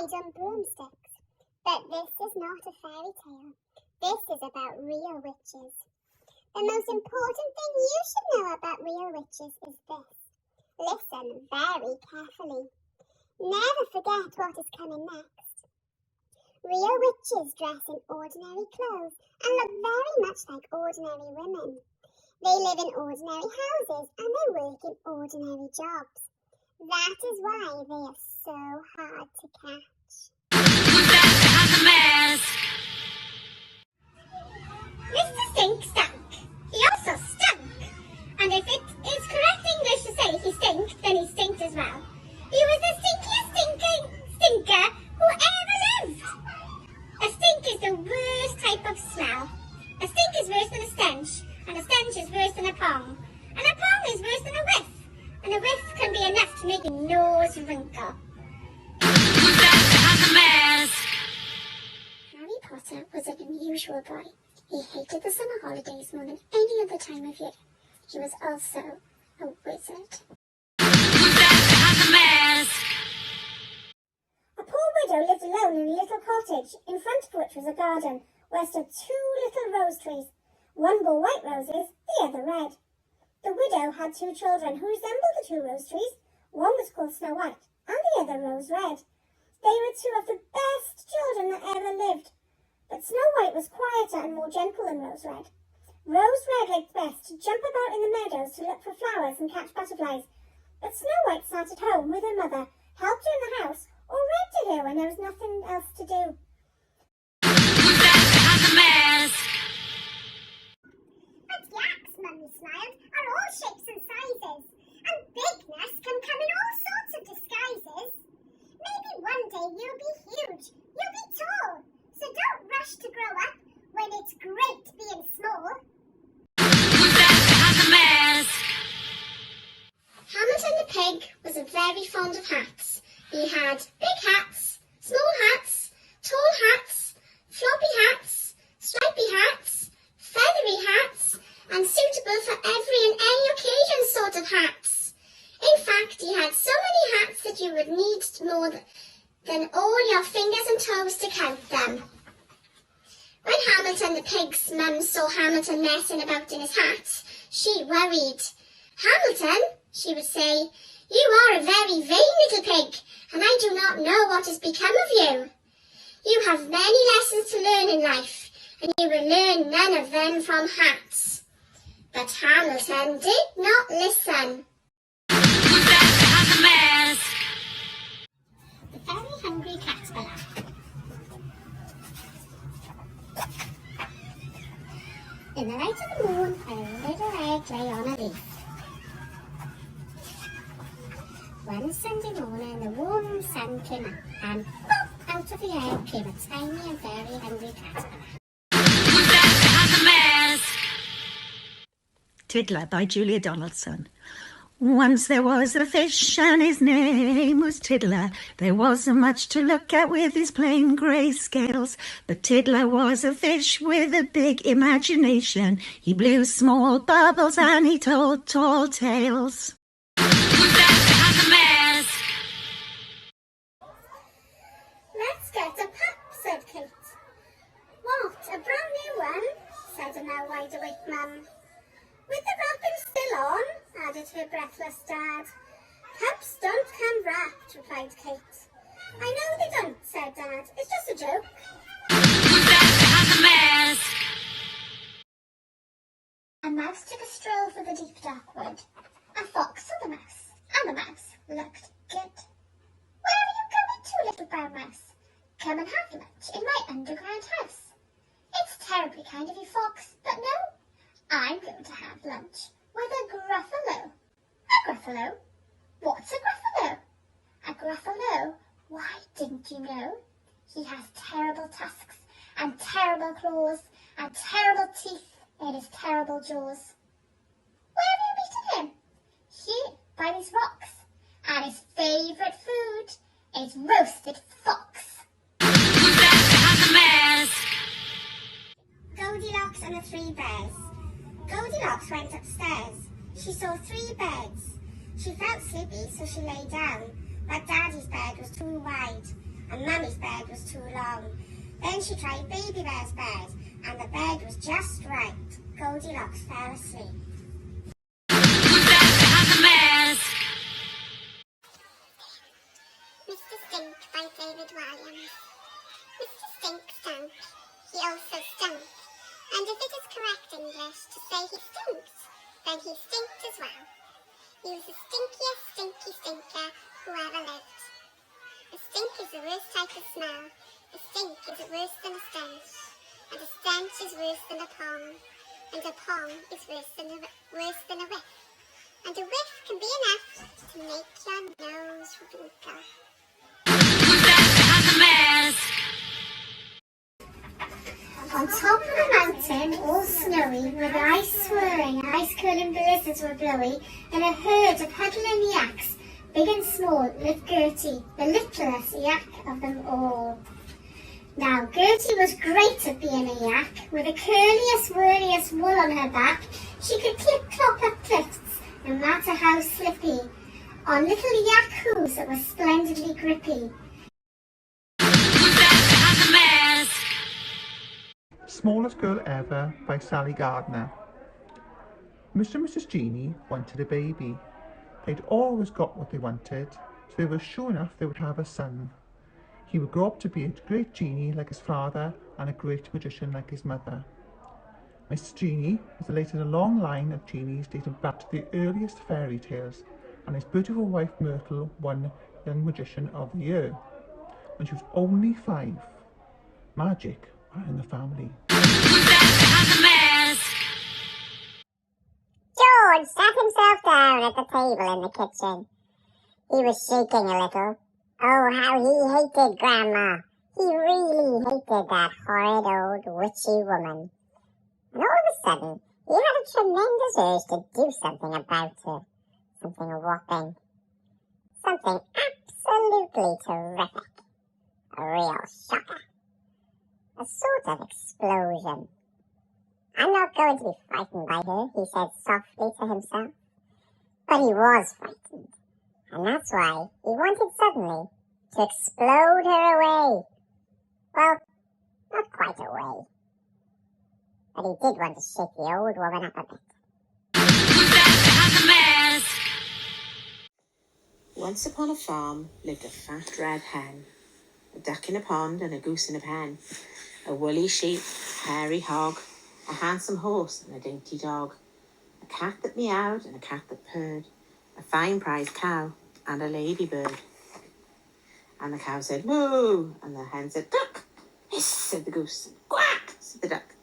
ride on broomsticks. But this is not a fairy tale. This is about real witches. The most important thing you should know about real witches is this. Listen very carefully. Never forget what is coming next. Real witches dress in ordinary clothes and look very much like ordinary women. They live in ordinary houses and they work in ordinary jobs. That is why they are so hard to catch. Mr. Stink stank. He also stunk. And if it is correct English to say he stinked, then he stinked as well. He was the stinkiest stinker who ever lived. A stink is the worst type of smell. A stink is worse than a stench, and a stench is worse than a pong. And a pong is worse than a whiff. And a whiff can be enough to make your nose wrinkle. Harry Potter was an unusual boy. He hated the summer holidays more than any other time of year. He was also a wizard. A poor widow lived alone in a little cottage, in front of which was a garden, where stood two little rose trees. One bore white roses, the other red. The widow had two children who resembled the two rose trees. One was called Snow White, and the other Rose Red. They were two of the best children that ever lived. But Snow White was quieter and more gentle than Rose Red. Rose Red liked best to jump about in the meadows to look for flowers and catch butterflies. But Snow White sat at home with her mother, helped her in the house, or read to her when there was nothing else to do. But yaks, Mummy smiled, are all shapes and sizes. And bigness can come in all sorts of disguises. Maybe one day you'll be huge, you'll be tall. So don't rush to grow up when it's great being small. Hamilton the pig was very fond of hats. He had big hats, small hats, tall hats, floppy hats, stripy hats, feathery hats, and suitable for every and any occasion sort of hats. In fact, he had so many hats that you would need more than all your fingers and toes to count them. When Hamilton the pig's mum saw Hamilton messing about in his hat, she worried. "Hamilton," she would say, "you are a very vain little pig, and I do not know what has become of you. You have many lessons to learn in life, and you will learn none of them from hats." But Hamilton did not listen. The very hungry caterpillar. In the light of the moon, a little egg lay on a leaf. One Sunday morning, the warm sun came up, and pop, out of the egg came a tiny and very hungry caterpillar. Tiddler by Julia Donaldson. Once there was a fish and his name was Tiddler. There wasn't much to look at with his plain grey scales, but Tiddler was a fish with a big imagination. He blew small bubbles and he told tall tales. "Let's get a pup," said Kate. "What, a brand new one?" said a now wide-awake mum. "With the wrapping still on," added her breathless dad. "Pups don't come wrapped," replied Kate. "I know they don't," said Dad. "It's just a joke." A mouse took a stroll through the deep dark wood. A fox saw the mouse, and the mouse looked good. "Where are you going to, little brown mouse?" "Come and have lunch in my underground house." "It's terribly kind of you, fox, but no. I'm going to have lunch with a gruffalo." "A gruffalo? What's a gruffalo?" "A gruffalo? Why, didn't you know? He has terrible tusks and terrible claws and terrible teeth in his terrible jaws." "Where have you meeting him?" "Here, by these rocks. And his favourite food is roasted fox." Goldilocks and the Three Bears. Goldilocks went upstairs. She saw 3 beds. She felt sleepy, so she lay down, but Daddy's bed was too wide, and Mummy's bed was too long. Then she tried Baby Bear's bed, and the bed was just right. Goldilocks fell asleep. Mr. Stink by David Williams. Mr. Stink stank. He also stunk. And if it is correct English to say he stinks, then he stinked as well. He was the stinkiest stinky stinker who ever lived. A stink is the worst type of smell. A stink is worse than a stench. And a stench is worse than a pong. And a pong is worse than a whiff. And a whiff can be enough to make your nose wrinkle. On top of the mountain, all snowy, with ice swirling, ice-curling blizzards were blowing, and a herd of huddling yaks, big and small, lived Gertie, the littlest yak of them all. Now, Gertie was great at being a yak. With the curliest, whirliest wool on her back, she could clip-clop up cliffs, no matter how slippy, on little yak hooves that were splendidly grippy. Smallest Girl Ever by Sally Gardner. Mr. and Mrs. Genie wanted a baby. They'd always got what they wanted, so they were sure enough they would have a son. He would grow up to be a great genie like his father and a great magician like his mother. Mr. Genie was the latest in a long line of genies dating back to the earliest fairy tales, and his beautiful wife Myrtle won Young Magician of the Year when she was only 5. Magic ran in the family. George sat himself down at the table in the kitchen. He was shaking a little. Oh, how he hated Grandma. He really hated that horrid old witchy woman. And all of a sudden, he had a tremendous urge to do something about her. Something whopping. Something absolutely terrific. A real shocker. A sort of explosion. I'm not going to be frightened by her, he said softly to himself. But he was frightened. And that's why he wanted suddenly to explode her away. Well, not quite away. But he did want to shake the old woman up a bit. Once upon a farm lived a fat red hen, a duck in a pond and a goose in a pen, a woolly sheep, a hairy hog, a handsome horse and a dainty dog, a cat that meowed and a cat that purred, a fine prize cow and a ladybird. And the cow said moo, and the hen said duck, hiss, said the goose, and quack, said the duck.